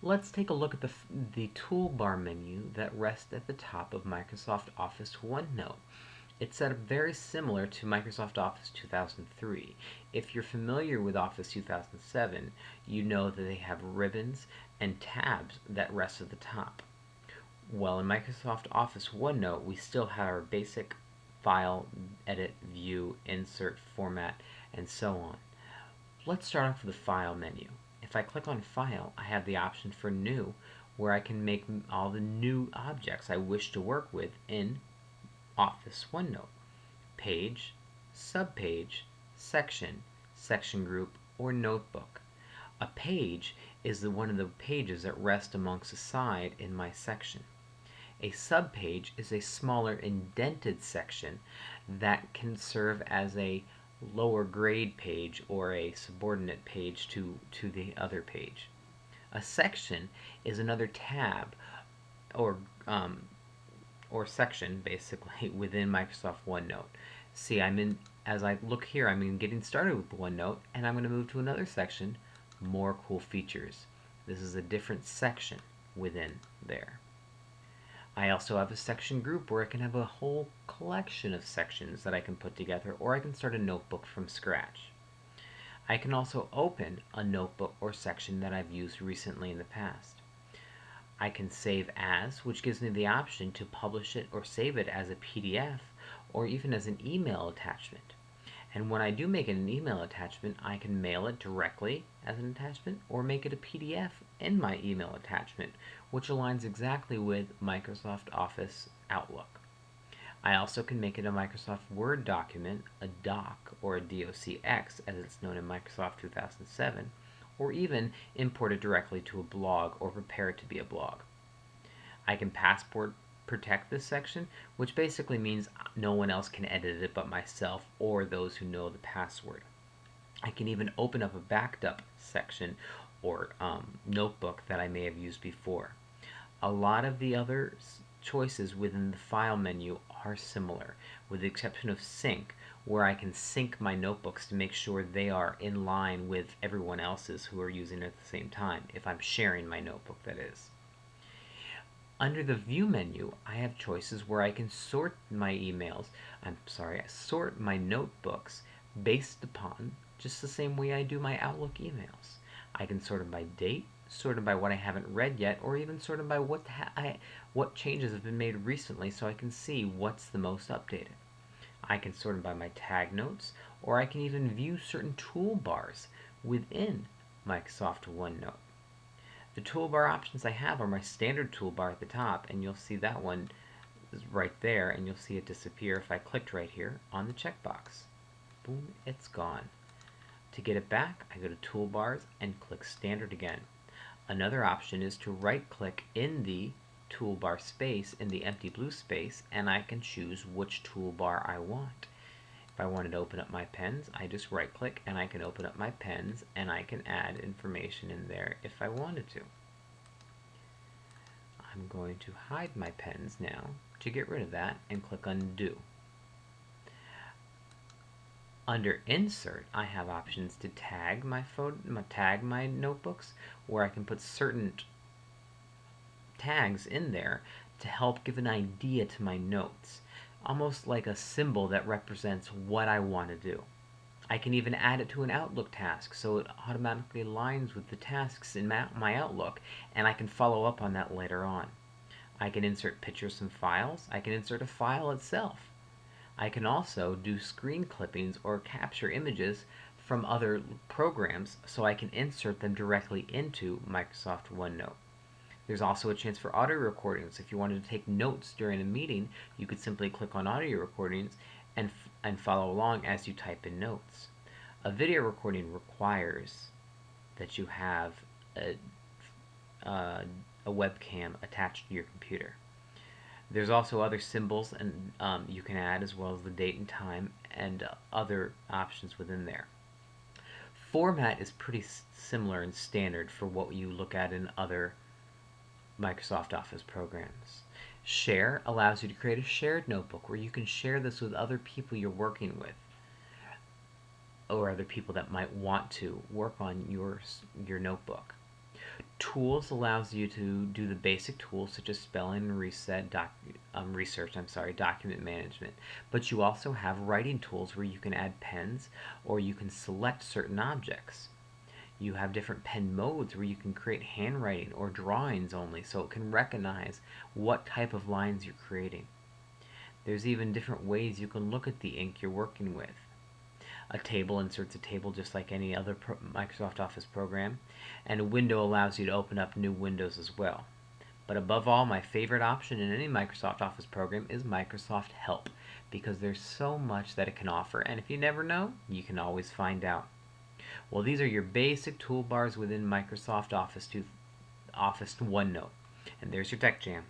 Let's take a look at the toolbar menu that rests at the top of Microsoft Office OneNote. It's set up very similar to Microsoft Office 2003. If you're familiar with Office 2007, you know that they have ribbons and tabs that rest at the top. Well, in Microsoft Office OneNote, we still have our basic file, edit, view, insert, format, and so on. Let's start off with the File menu. If I click on File, I have the option for New, where I can make all the new objects I wish to work with in Office OneNote. Page, subpage, section, section group, or notebook. A page is one of the pages that rest amongst a side in my section. A subpage is a smaller indented section that can serve as a lower grade page or a subordinate page to the other page. A section is another tab or section basically within Microsoft OneNote. See, as I look here, I'm in getting started with OneNote, and I'm going to move to another section, more cool features. This is a different section within there. I also have a section group where I can have a whole collection of sections that I can put together, or I can start a notebook from scratch. I can also open a notebook or section that I've used recently in the past. I can save as, which gives me the option to publish it or save it as a PDF or even as an email attachment. And when I do make it an email attachment, I can mail it directly as an attachment or make it a PDF in my email attachment, which aligns exactly with Microsoft Office Outlook. I also can make it a Microsoft Word document, a doc, or a docx as it's known in Microsoft 2007, or even import it directly to a blog or prepare it to be a blog. I can password protect this section, which basically means no one else can edit it but myself or those who know the password. I can even open up a backed up section or notebook that I may have used before. A lot of the other choices within the file menu are similar, with the exception of sync, where I can sync my notebooks to make sure they are in line with everyone else's who are using it at the same time, if I'm sharing my notebook, that is. Under the View menu, I have choices where I can sort my sort my notebooks based upon just the same way I do my Outlook emails. I can sort them by date, sort them by what I haven't read yet, or even sort them by what changes have been made recently so I can see what's the most updated. I can sort them by my tag notes, or I can even view certain toolbars within Microsoft OneNote. The toolbar options I have are my standard toolbar at the top, and you'll see that one is right there, and you'll see it disappear if I clicked right here on the checkbox. Boom, it's gone. To get it back, I go to Toolbars and click Standard again. Another option is to right-click in the toolbar space, in the empty blue space, and I can choose which toolbar I want. If I wanted to open up my pens, I just right-click and I can open up my pens and I can add information in there if I wanted to. I'm going to hide my pens now to get rid of that and click Undo. Under Insert, I have options to tag my notebooks, where I can put certain tags in there to help give an idea to my notes, almost like a symbol that represents what I want to do. I can even add it to an Outlook task so it automatically aligns with the tasks in my Outlook, and I can follow up on that later on. I can insert pictures and files. I can insert a file itself. I can also do screen clippings or capture images from other programs so I can insert them directly into Microsoft OneNote. There's also a chance for audio recordings. If you wanted to take notes during a meeting, you could simply click on audio recordings and follow along as you type in notes. A video recording requires that you have a webcam attached to your computer. There's also other symbols and you can add, as well as the date and time and other options within there. Format is pretty similar and standard for what you look at in other Microsoft Office programs. Share allows you to create a shared notebook where you can share this with other people you're working with, or other people that might want to work on your notebook. Tools allows you to do the basic tools such as spelling and document management. But you also have writing tools where you can add pens or you can select certain objects. You have different pen modes where you can create handwriting or drawings only, so it can recognize what type of lines you're creating. There's even different ways you can look at the ink you're working with. A table inserts a table just like any other Microsoft Office program, and a window allows you to open up new windows as well. But above all, my favorite option in any Microsoft Office program is Microsoft Help, because there's so much that it can offer, and if you never know, you can always find out. Well, these are your basic toolbars within Microsoft Office OneNote. And there's your Tech Jam.